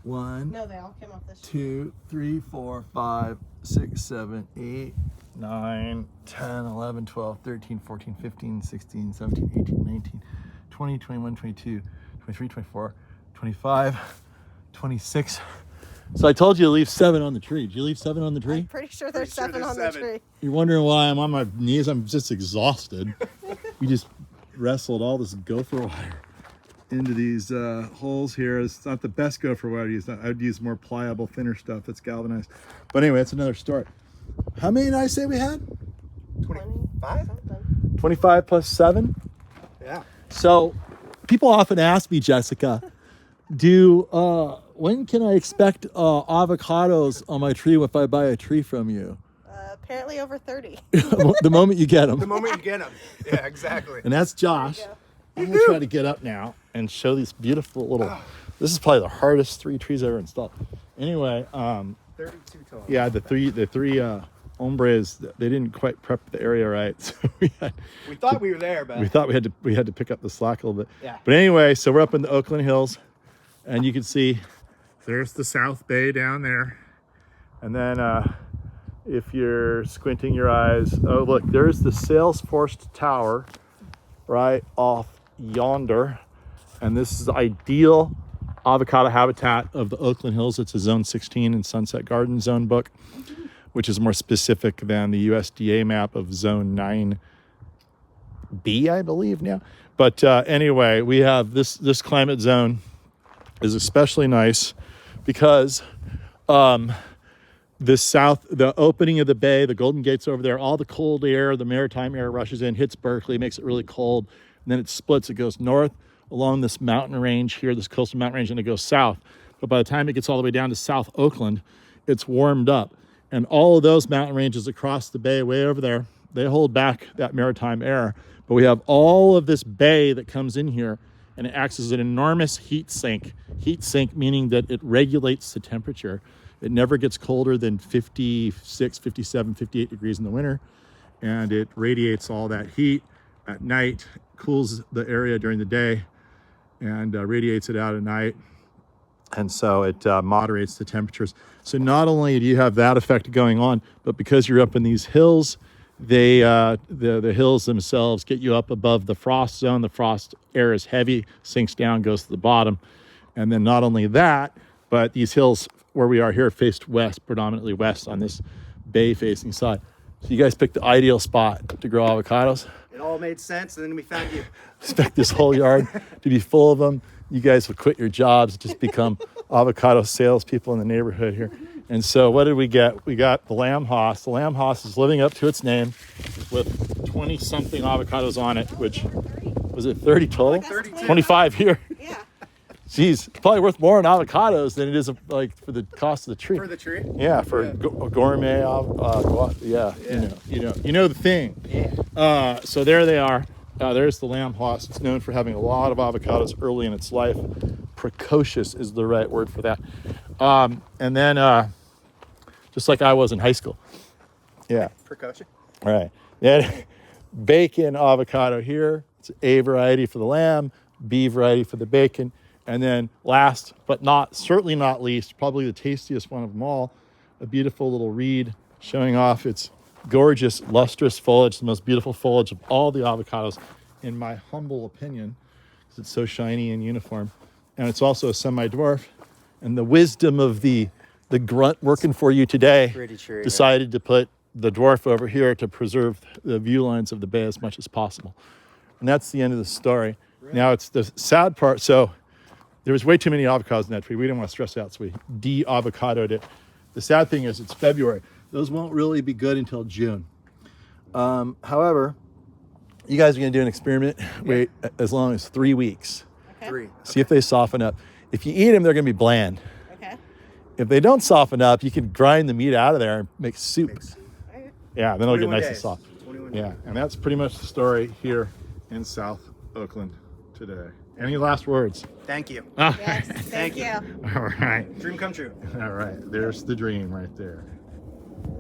1, No, they all came off this. 2, 3, 4, 5, 6, 7, 8, 9, 10, 11, 12, 13, 14, 15, 16, 17, 18, 19, 20, 21, 22, 23, 24, 25, 26. So I told you to leave 7 on the tree. Did you leave 7 on the tree? I'm pretty sure there's 7 on the tree. You're wondering why I'm on my knees. I'm just exhausted. We just wrestled all this gopher wire into these holes here. It's not the best gopher wire to use. I'd use more pliable, thinner stuff that's galvanized. But anyway, that's another story. How many did I say we had? 25? 25 plus 7? Yeah. So people often ask me, Jessica, when can I expect avocados on my tree if I buy a tree from you? Apparently over 30. The moment you get them. The moment you get them. Yeah, exactly. And that's Josh. I'm going to try to get up now and show these beautiful little... This is probably the hardest 3 trees I ever installed. Anyway, 32 total. yeah, the three hombres, they didn't quite prep the area right, so we thought we were there, but we thought we had to pick up the slack a little bit. Yeah. But anyway, so we're up in the Oakland Hills, and you can see there's the South Bay down there, and then if you're squinting your eyes, oh look, there's the Salesforce Tower right off yonder, and this is the ideal avocado habitat of the Oakland Hills. It's a Zone 16 and Sunset Garden Zone book, which is more specific than the USDA map of Zone 9B, I believe now. But anyway, we have this climate zone is especially nice because the opening of the bay, the Golden Gate's over there, all the cold air, the maritime air rushes in, hits Berkeley, makes it really cold, and then it splits. It goes north along this mountain range here, this coastal mountain range, and it goes south. But by the time it gets all the way down to South Oakland, it's warmed up. And all of those mountain ranges across the bay, way over there, they hold back that maritime air. But we have all of this bay that comes in here, and it acts as an enormous heat sink. Heat sink meaning that it regulates the temperature. It never gets colder than 56, 57, 58 degrees in the winter. And it radiates all that heat at night, cools the area during the day, and radiates it out at night. And so it moderates the temperatures. So not only do you have that effect going on, but because you're up in these hills, the hills themselves get you up above the frost zone. The frost air is heavy, sinks down, goes to the bottom. And then not only that, but these hills where we are here faced west, predominantly west on this bay facing side. So you guys picked the ideal spot to grow avocados. it all made sense, and then we found you. Expect this whole yard to be full of them. You guys will quit your jobs, just become avocado salespeople in the neighborhood here. And so what did we get? We got the Lamb Hoss. The Lamb Hoss is living up to its name with 20-something avocados on it, which, was it 30 total? 32. 25 here. Yeah. Geez, it's probably worth more in avocados than it is like for the cost of the tree. For the tree? Yeah, for gourmet, yeah. You know the thing. Yeah. So there they are. There's the Lamb Hoss. It's known for having a lot of avocados early in its life. Precocious is the right word for that. And then, just like I was in high school. Yeah. Precocious. All right. Then bacon avocado here. It's A variety for the lamb, B variety for the bacon. And then last, but certainly not least, probably the tastiest one of them all, a beautiful little reed showing off its gorgeous, lustrous foliage, the most beautiful foliage of all the avocados, in my humble opinion, because it's so shiny and uniform. And it's also a semi-dwarf. And the wisdom of the grunt working for you today Pretty true. decided to put the dwarf over here to preserve the view lines of the bay as much as possible. And that's the end of the story. Right. Now it's the sad part. So there was way too many avocados in that tree. We didn't want to stress out, so we de-avocadoed it. The sad thing is it's February. Those won't really be good until June. However, you guys are going to do an experiment. Wait as long as 3 weeks. Okay. 3. See if they soften up. If you eat them, they're going to be bland. Okay. If they don't soften up, you can grind the meat out of there and make soup. Alright. Yeah, then it'll get 21 nice and days. soft. 21 Yeah, days. and that's pretty much the story here in South Oakland today. Any last words? Thank you. Yes. Thank you. All right. Dream come true. All right. There's the dream right there.